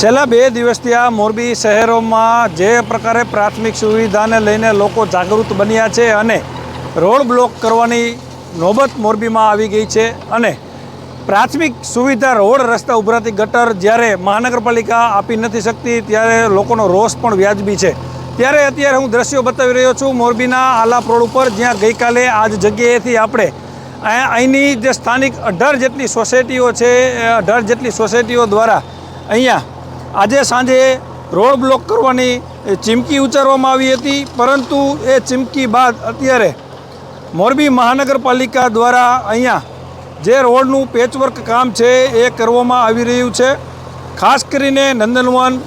છેલ્લા 2 દિવસથી આ મોરબી શહેરોમાં જે પ્રકારે પ્રાથમિક સુવિધાને લઈને લોકો જાગૃત બન્યા છે અને રોડ બ્લોક કરવાની નોબત મોરબીમાં આવી ગઈ છે અને પ્રાથમિક સુવિધા રોડ રસ્તા ઉભરાતી ગટર જ્યારે મહાનગરપાલિકા આપી નથી શકતી ત્યારે લોકોનો રોષ પણ વ્યાજબી છે। ત્યારે અત્યારે હું દ્રશ્યો બતાવી રહ્યો છું મોરબીના આલાપ રોડ ઉપર, જ્યાં ગઈકાલે આ જ જગ્યાએથી આપણે અહીંની જે સ્થાનિક 18 જેટલી સોસાયટીઓ છે એ 18 જેટલી સોસાયટીઓ દ્વારા અહીંયા આજે સાંજે રોડ બ્લોક કરવાની ચીમકી ઉચ્ચારવામાં આવી હતી, પરંતુ એ ચીમકી બાદ અત્યારે મોરબી મહાનગરપાલિકા દ્વારા અહીંયા જે રોડનું પેચવર્ક કામ છે એ કરવામાં આવી રહ્યું છે। ખાસ કરીને નંદનવન,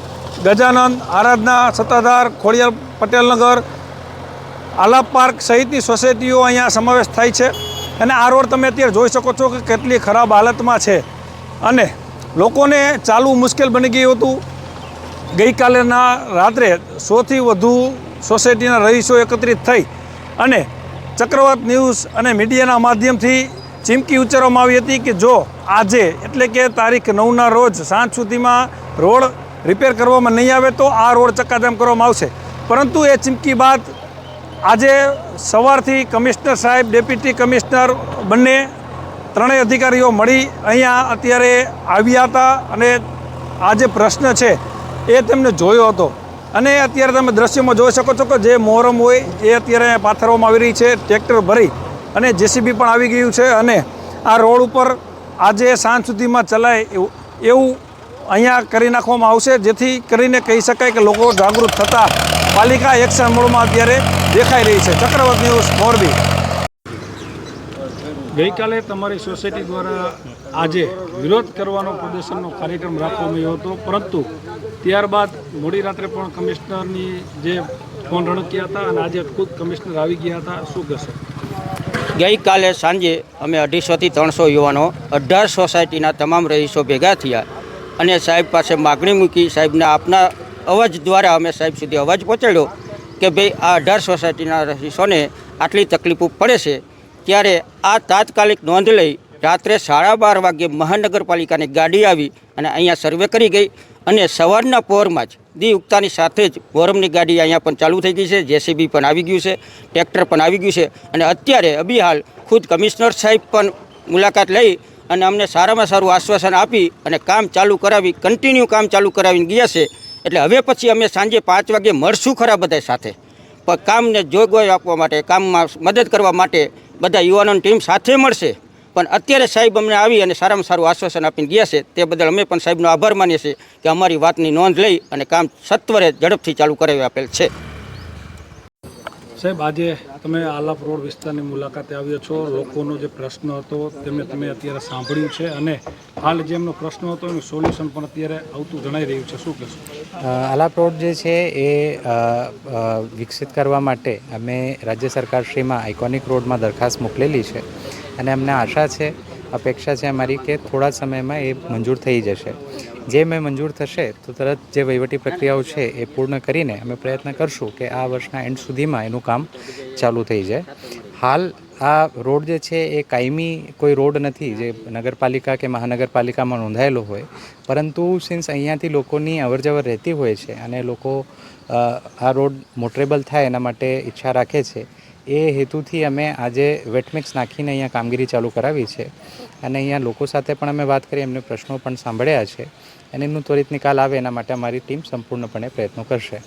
ગજાનંદ, આરાધના, સત્તાધાર, ખોડિયાર પટેલનગર, આલાપ પાર્ક સહિતની સોસાયટીઓ અહીંયા સમાવેશ થાય છે અને આ રોડ તમે અત્યારે જોઈ શકો છો કે કેટલી ખરાબ હાલતમાં છે અને લોકોને ચાલવું મુશ્કેલ બની ગયું હતું। ગઈકાલેના રાત્રે 100થી વધુ સોસાયટીના રહીશો એકત્રિત થઈ અને ચક્રવાત ન્યૂઝ અને મીડિયાના માધ્યમથી ચીમકી ઉચ્ચારવામાં આવી હતી કે જો આજે એટલે કે તારીખ 9ના રોજ સાંજ સુધીમાં રોડ રિપેર કરવામાં નહીં આવે તો આ રોડ ચક્કાજામ કરવામાં આવશે। પરંતુ એ ચીમકી બાદ આજે સવારથી કમિશનર સાહેબ, ડેપ્યુટી કમિશનર બંને ત્રણેય અધિકારીઓ મળી અહીંયા અત્યારે આવ્યા હતા અને આ જે પ્રશ્ન છે એ તેમને જોયો હતો અને અત્યારે તમે દ્રશ્યમાં જોઈ શકો છો કે જે મોહરમ હોય એ અત્યારે પાથરવામાં આવી રહી છે। ટ્રેક્ટર ભરી અને જેસીબી પણ આવી ગયું છે અને આ રોડ ઉપર આજે સાંજ સુધીમાં ચલાય એવું અહીંયા કરી નાખવામાં આવશે, જેથી કરીને કહી શકાય કે લોકો જાગૃત થતાં પાલિકા એક્શન મોડમાં અત્યારે દેખાઈ રહી છે। ચક્રવાત ન્યૂઝ મોરબી। ગઈકાલે તમારી સોસાયટી દ્વારા આજે વિરોધ કરવાનો પ્રદર્શનનો કાર્યક્રમ રાખવામાં આવ્યો હતો, પરંતુ ત્યારબાદ મોડી રાત્રે પણ કમિશનરની જે ફોન રણક્યા હતા અને આજે ખુદ કમિશનર આવી ગયા હતા, શું કહેશો? ગઈકાલે સાંજે અમે 250થી 300 યુવાનો 18 સોસાયટીના તમામ રહીશો ભેગા થયા અને સાહેબ પાસે માગણી મૂકી। સાહેબના આપના અવાજ દ્વારા અમે સાહેબ સુધી અવાજ પહોંચાડ્યો કે ભાઈ આ 18 સોસાયટીના રહીશોને આટલી તકલીફો પડે છે, ત્યારે આ તાત્કાલિક નોંધ લઈ રાત્રે 12:30 વાગ્યે મહાનગરપાલિકાની ગાડી આવી અને અહીંયા સર્વે કરી ગઈ અને સવારના પહોરમાં જ દી ઉગતાની સાથે જ મોરમની ગાડી અહીંયા પણ ચાલુ થઈ ગઈ છે, જેસીબી પણ આવી ગયું છે, ટ્રેક્ટર પણ આવી ગયું છે અને અત્યારે અભી હાલ ખુદ કમિશનર સાહેબ પણ મુલાકાત લઈ અને અમને સારામાં સારું આશ્વાસન આપી અને કામ ચાલુ કરાવી, કન્ટિન્યુ કામ ચાલુ કરાવીને ગયા છે। એટલે હવે પછી અમે સાંજે 5 વાગે મળશું ખરા બધા સાથે, પણ કામને જોગવાઈ આપવા માટે, કામમાં મદદ કરવા માટે બધા યુવાનોની ટીમ સાથે મળશે। પણ અત્યારે સાહેબ અમને આવી અને સારામાં સારું આશ્વાસન આપીને ગયા છે, તે બદલ અમે પણ સાહેબનો આભાર માનીએ છીએ કે અમારી વાતની નોંધ લઈ અને કામ સત્વરે ઝડપથી ચાલુ કરાવી આપેલ છે। સાહેબ, આજે તમે આલાપ રોડ વિસ્તારની મુલાકાતે આવ્યો છો, લોકોનો જે પ્રશ્ન હતો તેમને તમે અત્યારે સાંભળ્યું છે અને હાલ જે એમનો પ્રશ્ન હતો એનું સોલ્યુશન પણ અત્યારે આવતું જણાઈ રહ્યું છે, શું કહેશો? આલાપ રોડ જે છે એ વિકસિત કરવા માટે અમે રાજ્ય સરકારશ્રીમાં આઇકોનિક રોડમાં દરખાસ્ત મોકલેલી છે અને અમને આશા છે, અપેક્ષા છે અમારી કે થોડા સમયમાં એ મંજૂર થઈ જશે। જે મંજૂર થશે તો તરત જે વહીવટી પ્રક્રિયાઓ છે એ પૂર્ણ કરીને અમે પ્રયત્ન કરશું કે આ વર્ષના એન્ડ સુધીમાં એનું કામ ચાલુ થઈ જાય। હાલ આ રોડ જે છે એ કાયમી કોઈ રોડ નથી જે નગરપાલિકા કે મહાનગરપાલિકામાં નોંધાયેલો હોય, પરંતુ સિન્સ અહીંયાથી લોકોની અવરજવર રહેતી હોય છે અને લોકો આ રોડ મોટરેબલ થાય એના માટે ઈચ્છા રાખે છે, એ હેતુથી અમે આજે વેટમિક્સ નાખીને અહીંયા કામગીરી ચાલુ કરાવી છે અને અહીંયા લોકો સાથે પણ અમે વાત કરી, એમને પ્રશ્નો પણ સાંભળ્યા છે અને એનું ત્વરિત નિકાલ આવે એના માટે અમારી ટીમ સંપૂર્ણપણે પ્રયત્નો કરશે।